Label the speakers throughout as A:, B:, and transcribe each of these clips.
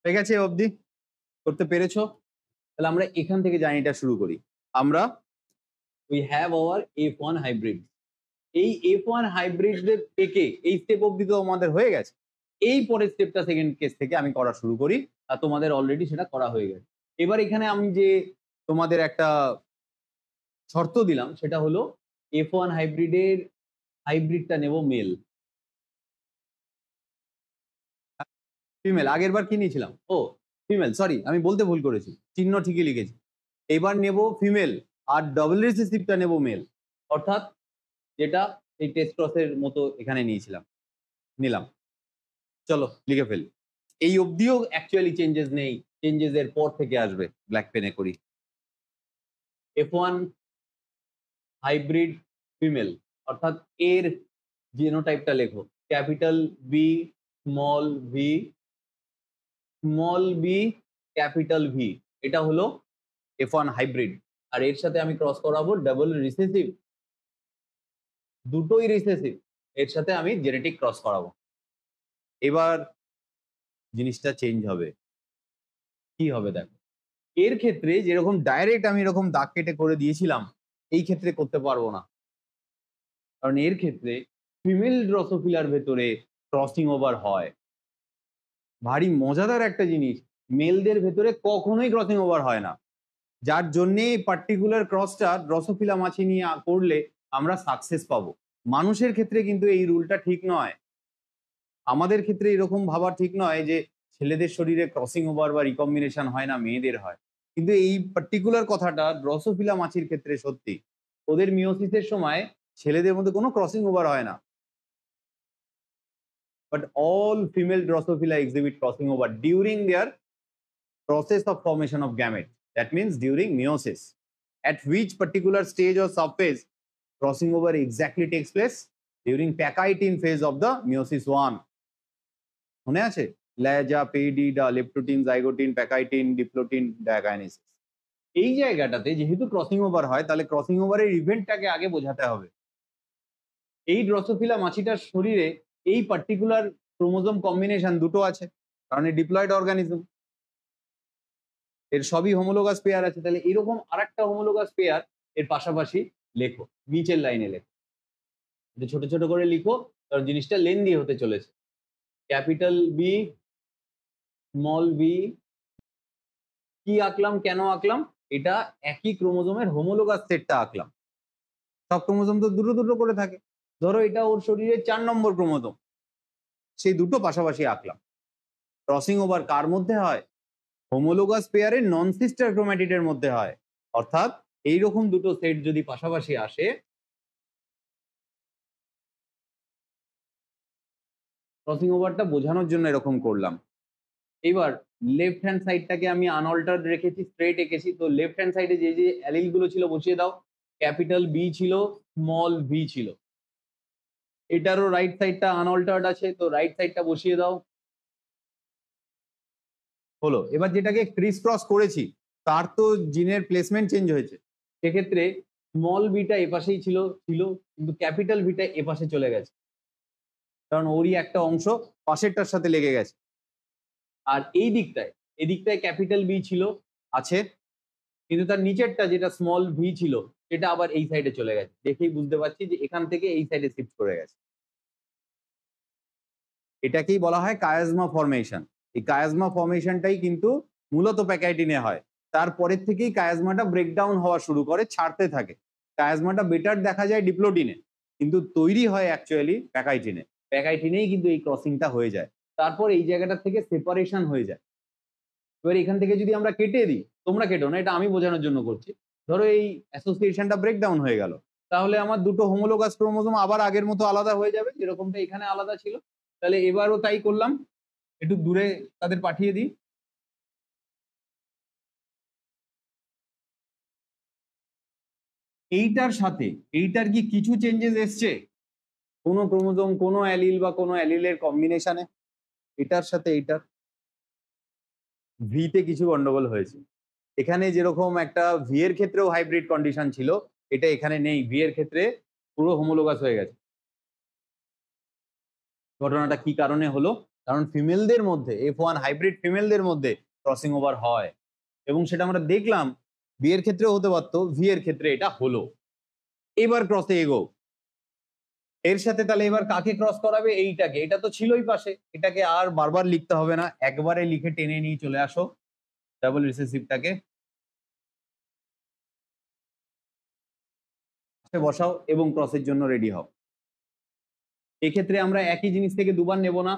A: ঠিক আছে অবধি করতে পেরেছো? তাহলে আমরা এখান থেকে জার্নিটা শুরু করি। আমরা we have our F1 hybrid. এই F1 হাইব্রিডদের থেকে এই স্টেপ অবধি তো আমাদের হয়ে গেছে। এই পরের স্টেপটা সেকেন্ড কেস থেকে আমি করা শুরু করি, আর তোমাদের অলরেডি সেটা করা হয়ে গেছে। এবার এখানে আমি যে তোমাদের একটা শর্ত দিলাম সেটা হলো F1 হাইব্রিডের হাইব্রিডটা নেব মেল। ফিমেল আগের বার কি নিয়েছিলাম? ও ফিমেল, সরি আমি বলতে ভুল করেছি, চিহ্ন ঠিকই লিখেছি। এবার নেব ফিমেল আর ডবল রিসেসিভটা নেব মেল, অর্থাৎ যেটা এই টেস্ট ক্রসের মতো এখানে নিলাম। চলো লিখে ফেলি। এই অবধিও অ্যাকচুয়ালি চেঞ্জেস নেই, চেঞ্জেস এর পর থেকে আসবে। ব্ল্যাক পেনে করি। F1 হাইব্রিড ফিমেল, অর্থাৎ এর জিনোটাইপটা লেখো capital B small V small B capital V. এটা হলো F1 হাইব্রিড। আর এর সাথে আমি ক্রস করাবো ডাবল রিসেসিভ, দুটোই রিসেসিভ, এর সাথে আমি জেনেটিক ক্রস করাবো। এবার জিনিসটা চেঞ্জ হবে। কি হবে দেখো, এর ক্ষেত্রে যেরকম ডাইরেক্ট আমি এরকম দাগ কেটে করে দিয়েছিলাম, এই ক্ষেত্রে করতে পারবো না, কারণ এর ক্ষেত্রে ফিমেল ড্রসোফিলার ভেতরে ক্রসিং ওভার হয়। ভারী মজাদার একটা জিনিস, মেলদের ভেতরে কখনোই ক্রসিং ওভার হয় না, যার জন্য পার্টিকুলার ক্রসটা ড্রসোফিলা মাছি নিয়ে করলে আমরা সাকসেস পাবো। মানুষের ক্ষেত্রে কিন্তু এই রুলটা ঠিক নয়। আমাদের ক্ষেত্রে এরকম ভাবা ঠিক নয় যে ছেলেদের শরীরে ক্রসিং ওভার বা রিকম্বিনেশন হয় না, মেয়েদের হয়। কিন্তু এই পার্টিকুলার কথাটা ড্রসোফিলা মাছির ক্ষেত্রে সত্যি। ওদের মিওসিসের সময় ছেলেদের মধ্যে কোনো ক্রসিং ওভার হয় না, but all female Drosophila exhibit crossing over during their process of formation of gamete. That means during meiosis. At which particular stage or subphase crossing over exactly takes place? During Pachytene phase of the meiosis 1. মনে আছে? ল্যাজা, পেইডিডা, leptotene, zygotene, pachytene, diplotene, diakinesis. এই জায়গাটাতে যেহেতু crossing over হয়, তাহলে crossing ওভারের ইভেন্টটাকে আগে বোঝাতে হবে। এই ড্রসোফিলা মাছিটার শরীরে এই পার্টিকুলার ক্রোমোজোম কম্বিনেশন দুটো আছে, কারণ এই ডিপ্লয়েড অর্গানিজম, এর সবই হোমোলোগাস পেয়ার আছে। তাহলে এরকম আরেকটা হোমোলোগাস পেয়ার এর পাশাপাশি লেখো, নিচের লাইনে লেখো, ছোট ছোট করে লিখো, কারণ জিনিসটা লেন্দি হতে চলেছে। ক্যাপিটাল বি স্মল বি, কি আঁকলাম, কেন আঁকলাম? এটা একই ক্রোমোজোমের হোমোলোগাস সেটটা আঁকলাম। সব ক্রোমোজোম তো দুটো দুটো করে থাকে, ধরো এটা ওর শরীরে 4 নম্বর ক্রোমোজোম, সেই দুটো পাশাপাশি আঁকলাম। ক্রসিং ওভার কার মধ্যে হয়? হোমোলোগাস পেয়ারের নন সিস্টার ক্রোম্যাটিডের মধ্যে হয়। অর্থাৎ এইরকম দুটো সেট যদি পাশাপাশি আসে, ক্রসিং ওভারটা বোঝানোর জন্য এরকম করলাম। এবার লেফট হ্যান্ড সাইডটাকে আমি আনঅল্টার্ড রেখেছি, স্ট্রেট এঁকেছি। তো লেফট হ্যান্ড সাইডে যে যে অ্যালিল গুলো ছিল বসিয়ে দাও। ক্যাপিটাল বি ছিল, স্মল ভি ছিল। এটারও রাইট সাইডটা আনঅল্টার্ড আছে, তো রাইট সাইডটা বসিয়ে দাও। হলো। এবার যেটাকে ক্রিস ক্রস করেছি তার তো জিনের প্লেসমেন্ট চেঞ্জ হয়েছে। সেক্ষেত্রে স্মল বিটা এপাশেই ছিল, কিন্তু ক্যাপিটাল বিটা এপাশে চলে গেছে, কারণ ওরই একটা অংশ পাশেরটার সাথে লেগে গেছে। আর এই দিকটায় ক্যাপিটাল বি ছিল, আছে, কিন্তু তার নিচেরটা যেটা স্মল ভি ছিল সেটা আবার এই সাইডে চলে গেছে। দেখেই বুঝতে পারছি যে এখান থেকে এই সাইডে শিফট করে গেছে। এটাকেই বলা হয় কায়াজমা ফরমেশন। এই কায়াজমা ফরমেশনটাই কিন্তু মূলত প্যাকাইটিনে হয়। তারপরের থেকেই কায়াজমাটা ব্রেকডাউন হওয়া শুরু করে, ছাড়তে থাকে। কায়াজমাটা বেটার দেখা যায় ডিপ্লোটিনে, কিন্তু তৈরি হয় অ্যাকচুয়ালি প্যাকাইটিনে। প্যাকাইটিনেই কিন্তু এই ক্রসিংটা হয়ে যায়, তারপর এই জায়গাটা থেকে সেপারেশন হয়ে যায়। এবার এখান থেকে যদি আমরা কেটে দিই, তোমরা কেটো না, এটা আমি বোঝানোর জন্য করছি। ধরো এই অ্যাসোসিয়েশনটা ব্রেকডাউন হয়ে গেল, তাহলে আমার দুটো হোমোলোগাস ক্রোমোজোম আবার আগের মতো আলাদা হয়ে যাবে, যেরকমটা এখানে আলাদা ছিল। তাহলে এবারও তাই করলাম, একটু দূরে তাদের পাঠিয়ে দিই। এইটার সাথে এইটার কি কিছু চেঞ্জেস এসছে কোনো ক্রোমোজোম, কোনো অ্যালিল বা কোনো অ্যালিলের কম্বিনেশনে? এটার সাথে এইটার ভিতে কিছু গন্ডগোল হয়েছে। এখানে যেরকম একটা ভি এর ক্ষেত্রেও হাইব্রিড কন্ডিশন ছিল, এটা এখানে নেই। ভি এর ক্ষেত্রে পুরো হোমোলোগাস হয়ে গেছে। ঘটনাটা কি কারণে হলো? কারণ ফিমেলদের মধ্যে F1 হাইব্রিড ফিমেলদের মধ্যে ক্রসিং ওভার হয়, এবং সেটা আমরা দেখলাম বি এর ক্ষেত্রেও হতে পারতো, ভি এর ক্ষেত্রে এটা হলো। এবার ক্রসে এগো। এর সাথে তাহলে এবার কাকে ক্রস করাবে? এইটাকে। এটা তো ছিলই পাশে, এটাকে আর বারবার লিখতে হবে না, একবারে লিখে টেনে নিয়ে চলে আসো ডাবল রিসেসিভটাকে বসাও এবং ক্রসের জন্য রেডি হও। এক্ষেত্রে আমরা একই জিনিস থেকে দুবার নেব না।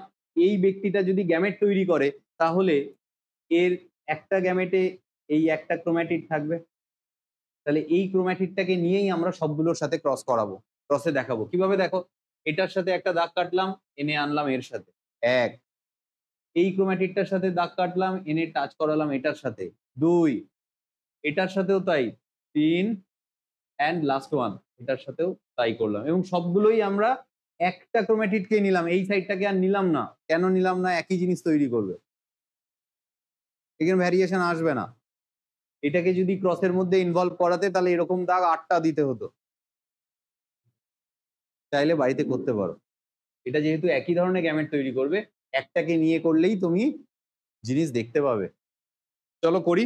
A: এই ব্যক্তিটা যদি গ্যামেট তৈরি করে তাহলে এর একটা গ্যামেটে এই একটা ক্রোম্যাটিড থাকবে, তাহলে এই ক্রোম্যাটিডটাকে নিয়েই আমরা সবগুলোর সাথে ক্রস করাবো, ক্রসে দেখাবো। কিভাবে দেখো, এটার সাথে একটা দাগ কাটলাম, এনে আনলাম এর সাথে, এক। এই ক্রোম্যাটিডটার সাথে দাগ কাটলাম, এনে টাচ করালাম এটার সাথে, দুই। এটার সাথেও তাই, তিন। অ্যান্ড লাস্ট ওয়ান, এটার সাথেও তাই করলাম, এবং সবগুলোই আমরা একটা ক্রোম্যাটিডকে নিলাম, এই সাইডটাকে আর নিলাম না। কেন নিলাম না? একই জিনিস তৈরি করবে, এখানে ভ্যারিয়েশন আসবে না। এটাকে যদি ক্রসের মধ্যে ইনভলভ করাতে তাহলে এরকম দাগ 8টা দিতে হতো। চাইলে বাড়িতে করতে পারো, এটা যেহেতু একই ধরনের গ্যামেট তৈরি করবে, একটাকে নিয়ে করলেই তুমি জিনিস দেখতে পাবে। চলো করি।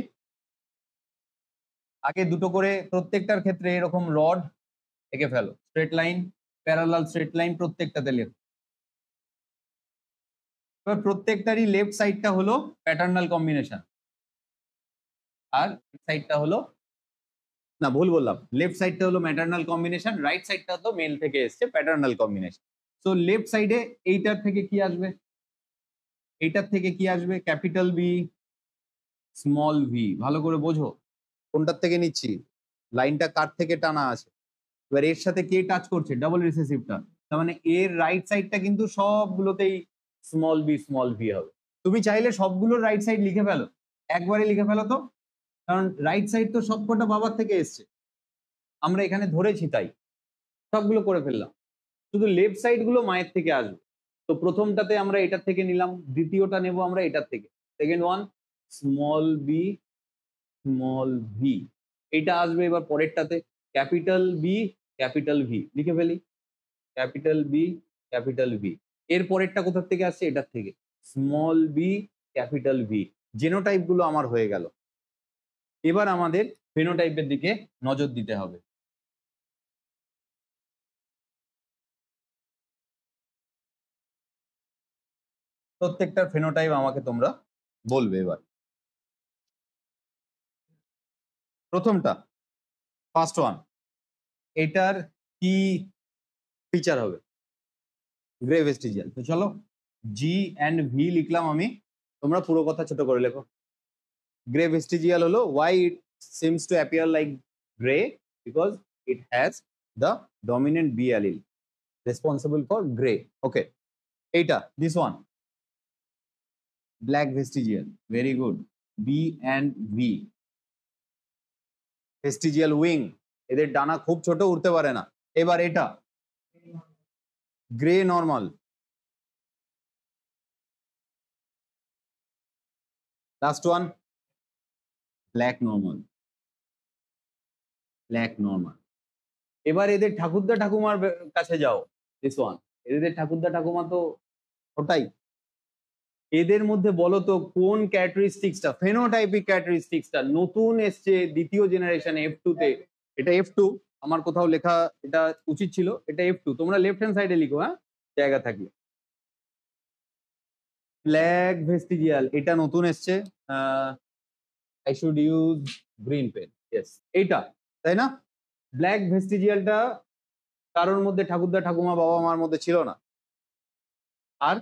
A: আগে দুটো করে প্রত্যেকটার ক্ষেত্রে এরকম রড এঁকে ফেলো, straight line, parallel straight line প্রত্যেকটাতে লেখো। এবার প্রত্যেকটারই লেফট সাইডটা হলো প্যাটার্নাল কম্বিনেশন, আর সাইডটা হলো, না ভুল বললাম, লেফট সাইডটা হলো ম্যাটার্নাল কম্বিনেশন, রাইট সাইডটা তো মেল থেকে এসছে প্যাটার্নাল কম্বিনেশন। সো লেফট সাইডে এইটার থেকে কি আসবে? এইটার থেকে কি আসবে? Capital B small V. ভালো করে বোঝো কোনটার থেকে নিচ্ছি, লাইনটা কার থেকে টানা আছে। এবার এর সাথে কে টাচ করছে? ডাবল রিসেসিভটা, তার মানে এর রাইট সাইডটা কিন্তু সবগুলোতেই স্মল ভি হবে। তুমি চাইলে সবগুলোর রাইট সাইড লিখে ফেলো, একবারে লিখে ফেলো তো, কারণ রাইট সাইড তো সবকটা বাবার থেকে এসছে, আমরা এখানে ধরেছি তাই সবগুলো করে ফেললাম। শুধু লেফট সাইড গুলো মায়ের থেকে আসবে। তো প্রথমটাতে আমরা এটার থেকে নিলাম, দ্বিতীয়টা নেব আমরা এটার থেকে, সেকেন্ড ওয়ান স্মল ভি। এটা আসবে এবার পরেরটাতে, ক্যাপিটাল বি ক্যাপিটাল ভি, লিখে ফেলি, ক্যাপিটাল বি ক্যাপিটাল ভি। এর পরেরটা কোথার থেকে আসছে? এটার থেকে, small B capital V. Genotype গুলো আমার হয়ে গেল। এবার আমাদের ফেনোটাইপের দিকে নজর দিতে হবে। প্রত্যেকটার ফেনোটাইপ আমাকে তোমরা বলবে। এবার প্রথমটা, ফার্স্ট ওয়ান, এটার কি ফিচার হবে? Grey vestigial. তো চলো জি অ্যান্ড ভি লিখলাম আমি, তোমরা পুরো কথা ছোট করে লেখো। গ্রে ভেস্টিজিয়াল হলো why it seems to appear like gray because it has the dominant B allele responsible for gray. Okay, এইটা this one black vestigial, very good, B and V। Vestigial wing, এদের ডানা খুব ছোট, উড়তে পারে না। এবার এটা grey normal, last one black normal, black normal. এবার এদের ঠাকুরদা ঠাকুমার কাছে যাও, দিস ওয়ান, এদের ঠাকুরদা ঠাকুমা তো ওটাই। এদের মধ্যে বলো তো কোন ক্যারেক্টারিস্টিক্সটা, ফেনোটাইপিক ক্যারেক্টারিস্টিক্সটা নতুন এসছে দ্বিতীয় জেনারেশন F2 তে? এটা F2, আমার কোথাও লেখা এটা উচিত ছিল, এটা F2, তোমরা লেফট হ্যান্ড সাইডে লিখো, হ্যাঁ জায়গা থাকলে। ব্ল্যাক ভেস্টিজিয়াল, এটা নতুন এসছে, I should use green pen, yes এইটা, তাই না? ব্ল্যাক ভেস্টিজিয়ালটা কারোর মধ্যে ঠাকুরদা ঠাকুমা বাবা মার মধ্যে ছিল না, আর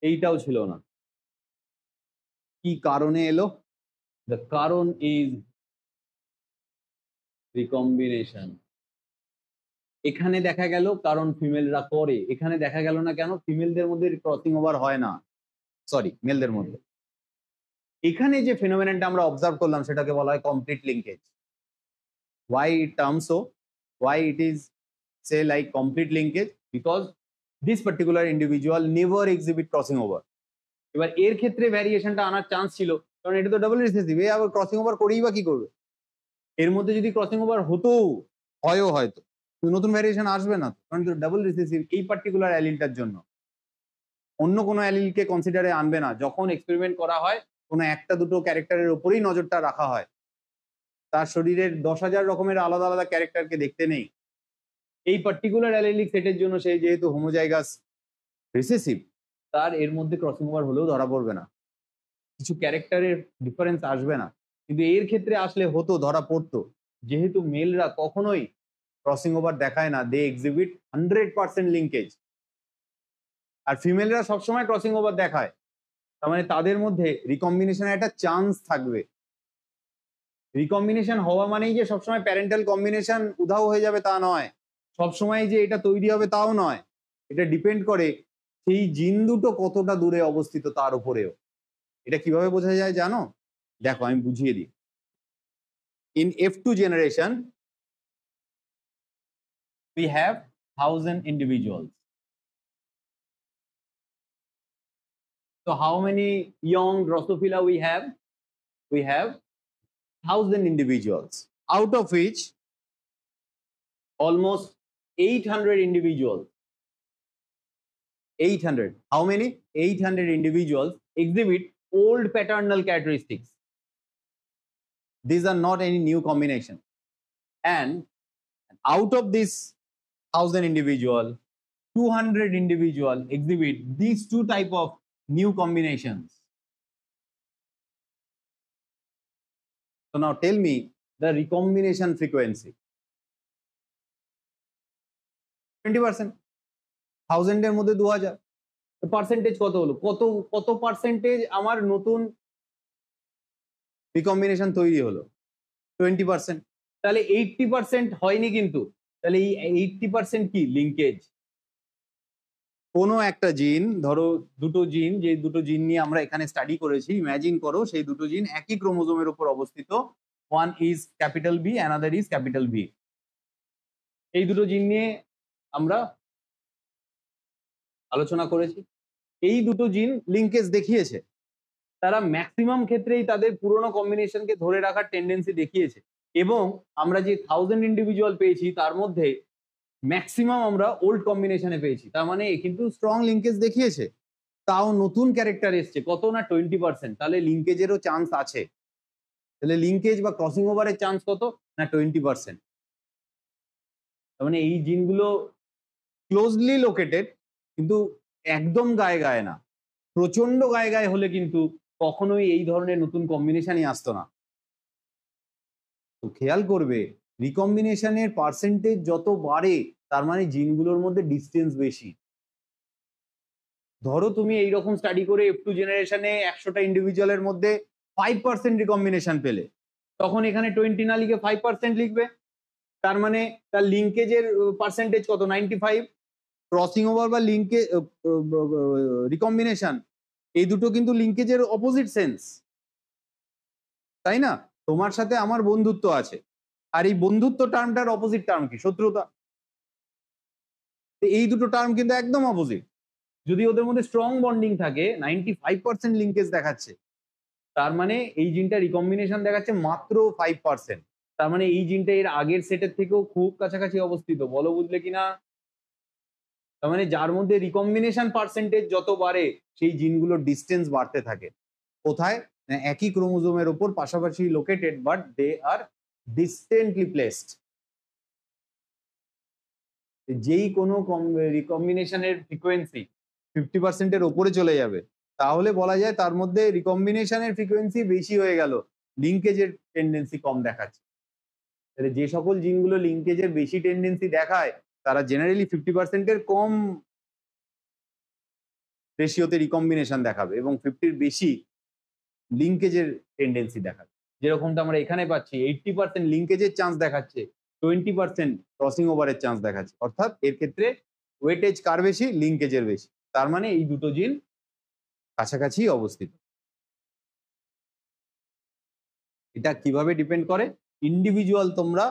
A: এইটাও ছিল না। কি কারণে এলো? দ্য কারণ ইজ রিকম্বিনেশন। এখানে দেখা গেল কারণ ফিমেলরা করে, এখানে দেখা গেল না কেন? ফিমেলদের মধ্যে ক্রসিং ওভার হয় না, সরি মেলদের মধ্যে। এখানে যে ফেনোমেননটা আমরা অবজার্ভ করলাম সেটাকে বলা হয় complete linkage. why it terms so, why it is say like complete linkage? Because this particular individual never exhibit crossing over. এবার এর ক্ষেত্রে ভ্যারিয়েশনটা আনার চান্স ছিল, কারণ এটা তো ডাবল রিসেসিভ, এ আবার ক্রসিং ওভার করেই বা কি করবে? এর মধ্যে যদি ক্রসিং ওভার হতো, হয়ও হয়তো নতুন ভ্যারিয়েশন আসবে না, কারণ ডাবল রিসেসিভ এই পার্টিকুলার অ্যালিলটার জন্য। অন্য কোনো অ্যালিলকে কনসিডারে আনবে না। যখন এক্সপেরিমেন্ট করা হয় কোনো একটা দুটো ক্যারেক্টারের উপরেই নজরটা রাখা হয়, তার শরীরের 10,000 রকমের আলাদা আলাদা ক্যারেক্টারকে দেখতে নেই। এই পার্টিকুলার অ্যালিলিক সেটের জন্য সে যেহেতু হোমোজাইগাস রিসেসিভ, তার এর মধ্যে ক্রসিং ওভার হলেও ধরা পড়বে না, কিছু ক্যারেক্টারের ডিফারেন্স আসবে না। কিন্তু এর ক্ষেত্রে আসলে হতো, ধরা পড়তো, যেহেতু মেলরা কখনোই ক্রসিং ওভার দেখায় না, দে এক্সিবিট 100% লিঙ্কেজ, আর ফিমেলরা সবসময় ক্রসিং ওভার দেখায়। তার মানে তাদের মধ্যে রিকম্বিনেশনের একটা চান্স থাকবে। রিকম্বিনেশন হওয়া মানেই যে সবসময় প্যারেন্টাল কম্বিনেশন উধাও হয়ে যাবে তা নয়, সবসময় যে এটা তৈরি হবে তাও নয়। এটা ডিপেন্ড করে সেই জিন দুটো কতটা দূরে অবস্থিত তার উপরেও। এটা কিভাবে বোঝা যায় জানো? দেখো আমি বুঝিয়ে দিই। In F2 generation we have 1000 individuals. So how many young Drosophila we have? We have 1000 individuals, out of which almost 800 individuals. 800. How many? 800 individuals exhibit old paternal characteristics. These are not any new combination. And out of this 1000 individual, 200 individual exhibit these two type of new combinations. So now tell me the recombination frequency. 20%. 1000 এর মধ্যে 2000, percentage কত হলো? কত percentage আমার নতুন recombination তৈরি হলো? 20%। তাহলে 80% হয়নি কিন্তু। তাহলে এই 80% কি? লিঙ্কেজ। কোনো একটা জিন, ধরো দুটো জিন, যে দুটো জিন নিয়ে আমরা এখানে স্টাডি করেছি, ইমাজিন করো সেই দুটো জিন একই ক্রোমোজোমের উপর অবস্থিত, one is capital B, another is capital V. এই দুটো জিন নিয়ে আমরা আলোচনা করেছি। এই দুটো জিন লিঙ্কেজ দেখিয়েছে, তারা ম্যাক্সিমাম ক্ষেত্রেই তাদের পুরনো কম্বিনেশনকে ধরে রাখার টেন্ডেন্সি দেখিয়েছে, এবং আমরা যে 1000 ইন্ডিভিজুয়াল পেয়েছি তার মধ্যে ম্যাক্সিমাম আমরা ওল্ড কম্বিনেশনে পেয়েছি। তার মানে কিন্তু স্ট্রং লিঙ্কেজ দেখিয়েছে, তাও নতুন ক্যারেক্টার এসছে কত না 20%। তাহলে লিঙ্কেজেরও চান্স আছে। তাহলে লিঙ্কেজ বা ক্রসিং ওভারের চান্স কত না 20%। তার মানে এই জিনগুলো ক্লোজলি লোকেটেড, কিন্তু একদম গায়ে গায়ে না। প্রচন্ড গায়ে গায়ে হলে কিন্তু কখনোই এই ধরনের নতুন কম্বিনেশনই আসতো না। তো খেয়াল করবে রিকম্বিনেশনের পার্সেন্টেজ যত বাড়ে তার মানে জিনগুলোর মধ্যে ডিস্টেন্স বেশি। ধরো তুমি এইরকম স্টাডি করে F2 জেনারেশনে 100টা ইন্ডিভিজুয়ালের মধ্যে 5% রিকম্বিনেশন পেলে, তখন এখানে 20 না লিখে 5% লিখবে। তার মানে তার লিঙ্কেজের পার্সেন্টেজ কত? 95। ক্রসিং ওভার বা লিঙ্কে রিকম্বিনেশন, এই দুটো কিন্তু লিঙ্কেজের অপোজিট সেন্স, তাই না? তোমার সাথে আমার বন্ধুত্ব আছে, আর এই বন্ধুত্ব টার্মটার অপোজিট টার্ম কি? শত্রুতা। এই দুটো টার্ম কিন্তু একদম অপোজিট। যদি ওদের মধ্যে স্ট্রং বন্ডিং থাকে, 95% লিঙ্কেজ দেখাচ্ছে, তার মানে এই জিনটা রিকম্বিনেশন দেখাচ্ছে মাত্র 5%। তার মানে এই জিনটা এর আগের সেটের থেকেও খুব কাছাকাছি অবস্থিত। বলো বুঝলে কিনা? তার মানে যার মধ্যে রিকম্বিনেশন পার্সেন্টেজ যত বাড়ে সেই জিনগুলোর ডিস্টেন্স বাড়তে থাকে। কোথায়? একই ক্রোমোজোমের উপর পাশাপাশি located, but they are distantly placed. যেই কোনো রিকম্বিনেশনের ফ্রিকোয়েন্সি 50%-এর ওপরে চলে যাবে, তাহলে বলা যায় তার মধ্যে রিকম্বিনেশনের ফ্রিকোয়েন্সি বেশি হয়ে গেল, লিঙ্কেজের টেন্ডেন্সি কম দেখাচ্ছে। তাহলে যে সকল জিনগুলো লিঙ্কেজের বেশি টেন্ডেন্সি দেখায় তারা জেনারেলি 50%-এর কম রেশিওতে রিকম্বিনেশন দেখাবে, এবং 50-র বেশি লিঙ্কেজের টেন্ডেন্সি দেখাবে। যেরকমটা আমরা এখানে পাচ্ছি, 80% লিঙ্কেজের চান্স দেখাচ্ছে, 20% ক্রসিং ওভারের চান্স দেখাচ্ছে। অর্থাৎ এর ক্ষেত্রে ওয়েটেজ কার বেশি? লিঙ্কেজের বেশি। তার মানে এই দুটো জিন কাছাকাছি অবস্থিত। এটা কিভাবে ডিপেন্ড করে? ইন্ডিভিজুয়াল তোমরা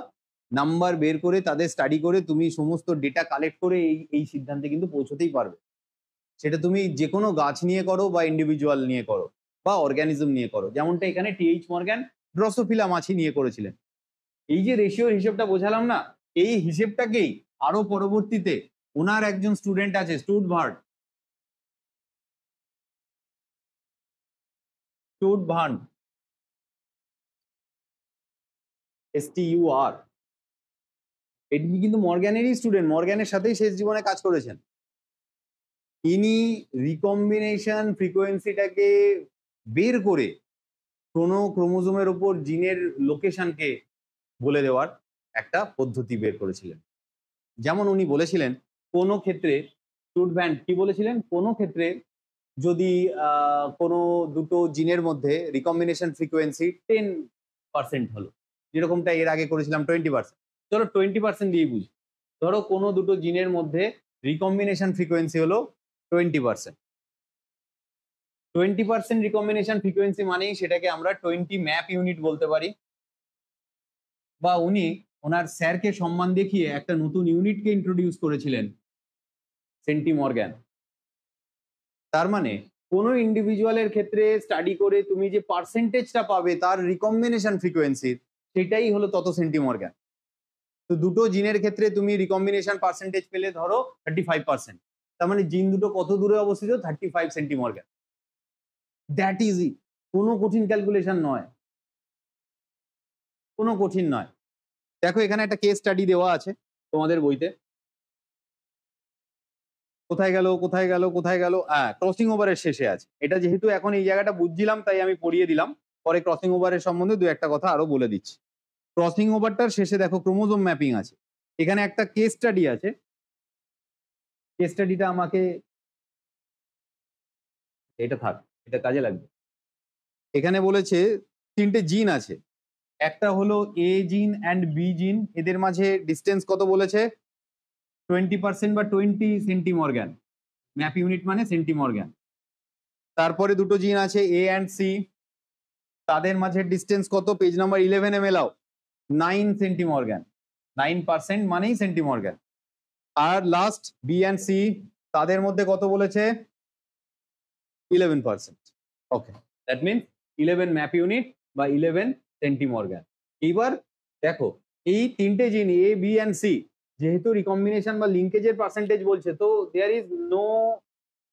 A: নাম্বার বের করে তাদের স্টাডি করে তুমি সমস্ত ডেটা কালেক্ট করে এই সিদ্ধান্তে কিন্তু পৌঁছতেই পারবে। সেটা তুমি যে কোনো গাছ নিয়ে করো বা ইন্ডিভিজুয়াল নিয়ে করো বা অর্গানিজম নিয়ে করো, যেমনটা এখানে টি.এইচ. মর্গ্যান ড্রসোফিলা মাছি নিয়ে করেছিলেন। এই যে রেশিওর হিসেবটা বোঝালাম না, এই হিসেবটাকেই আরো পরবর্তীতে ওনার একজন স্টুডেন্ট আছে স্টুটভার্ট, স্টুড ভান, STUR, এটি কিন্তু মর্গ্যানেরই স্টুডেন্ট, মর্গ্যানের সাথেই শেষ জীবনে কাজ করেছেন। ইনি রিকম্বিনেশন ফ্রিকোয়েন্সিটাকে বের করে কোনো ক্রোমোজোমের উপর জিনের লোকেশনকে বলে দেওয়ার একটা পদ্ধতি বের করেছিলেন। যেমন উনি বলেছিলেন কোনো ক্ষেত্রে, স্টুড ভ্যান কি বলেছিলেন, কোনো ক্ষেত্রে যদি কোনো দুটো জিনের মধ্যে রিকম্বিনেশন ফ্রিকোয়েন্সি 10% হলো, যেরকমটা এর আগে করেছিলাম 20%, চলো 20% দিয়ে বুঝি। ধরো কোনো দুটো জিনের মধ্যে রিকম্বিনেশন ফ্রিকোয়েন্সি হলো 20%। 20% রিকম্বিনেশন ফ্রিকোয়েন্সি মানেই সেটাকে আমরা 20 ম্যাপ ইউনিট বলতে পারি, বা উনি ওনার স্যারকে সম্মান দেখিয়ে একটা নতুন ইউনিটকে ইন্ট্রোডিউস করেছিলেন, সেন্টিমর্গ্যান। তার মানে কোনো ইন্ডিভিজুয়ালের ক্ষেত্রে স্টাডি করে তুমি যে পার্সেন্টেজটা পাবে তার রিকম্বিনেশন ফ্রিকোয়েন্সির, সেটাই হলো তত সেন্টিমর্গ্যান। তো দুটো জিনের ক্ষেত্রে তুমি রিকম্বিনেশন পার্সেন্টেজ পেলে ধরো 35%, তার মানে জিন দুটো কত দূরে অবস্থিত, 35 সেন্টিমর্গ্যান। দ্যাট ইজি, কোনো কঠিন ক্যালকুলেশন নয়, কোনো কঠিন নয়। দেখো এখানে একটা কেস স্টাডি দেওয়া আছে তোমাদের বইতে, কোথায় গেল কোথায় গেল কোথায় গেল, ক্রসিং ওভারের শেষে আছে। এটা যেহেতু এখন এই জায়গাটা বুঝছিলাম তাই আমি পড়িয়ে দিলাম, পরে ক্রসিং ওভারের সম্বন্ধে দু একটা কথা আরো বলে দিচ্ছি। ক্রসিং ওভারটার শেষে দেখো ক্রোমোজোম ম্যাপিং আছে, এখানে একটা কেস স্টাডি আছে। কেস স্টাডিটা আমাকে, এটা থাক, এটা কাজে লাগবে। এখানে বলেছে তিনটে জিন আছে, একটা হলো এ জিন অ্যান্ড বি জিন, এদের মাঝে ডিস্টেন্স কত বলেছে, 20% বা 20 সেন্টিমর্গ্যান, ম্যাপ ইউনিট মানে সেন্টিমর্গ্যান। তারপরে দুটো জিন আছে এ অ্যান্ড সি, তাদের মাঝে ডিস্টেন্স কত, পেজ নাম্বার 11 এ মেলাও, 9 সেন্টিমর্গ্যান, 9% মানেই সেন্টিমর্গ্যান। আর লাস্ট বি অ্যান্ড সি, তাদের মধ্যে কত বলেছে, 11%। Okay, that means 11 map unit বা 11 সেন্টিমর্গ্যান। এইবার দেখো এই তিনটে gene A B and C যেহেতু রিকম্বিনেশন বা লিঙ্কেজের পার্সেন্টেজ বলছে, তো there is no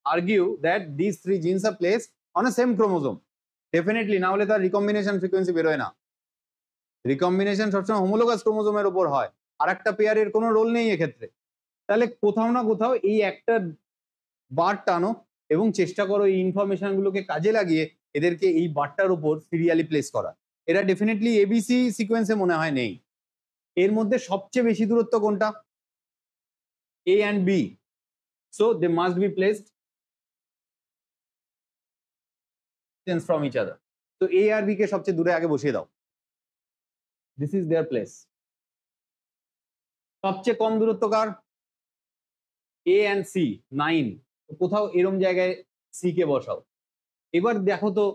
A: argue that this three genes are place on a same chromosome, definitely, না হলে তার রিকম্বিনেশন ফ্রিকোয়েন্সি বেরোয় না। রিকম্বিনেশন সবসময় হোমোলোগাস ক্রোমোজোমের উপর হয়, আর একটা পেয়ারের কোনো রোল নেই এক্ষেত্রে। তাহলে কোথাও না কোথাও এই একটা বার টানো এবং চেষ্টা করো এই ইনফরমেশন গুলোকে কাজে লাগিয়ে এদেরকে এই বারটার উপর সিরিয়ালি প্লেস করা। এরা ডেফিনেটলি এবিসি সিকোয়েন্সে মনে হয় নেই। এর মধ্যে সবচেয়ে বেশি দূরত্ব কোনটা, A and B, so they must be placed from each other. তো এ আর বি কে সবচেয়ে দূরে আগে বসিয়ে দাও, দিস ইজ দেয়ার প্লেস। সবচেয়ে কম দূরত্ব কার, এ অ্যান্ড সি, 9, কোথাও এরম জায়গায় সি কে বসাও। এবার দেখো তো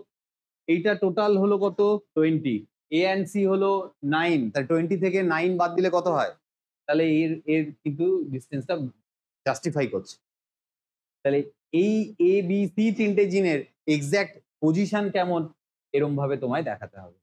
A: এইটা টোটাল হলো কত, 20, এ অ্যান্ড সি হলো 9, তাহলে 20 থেকে 9 বাদ দিলে কত হয়, তাহলে এর এর কিন্তু ডিস্টেন্সটা জাস্টিফাই করছে। তাহলে এই এ বি সি তিনটে জিনের এক্সাক্ট পজিশন কেমন এরম ভাবে তোমায় দেখাতে হবে।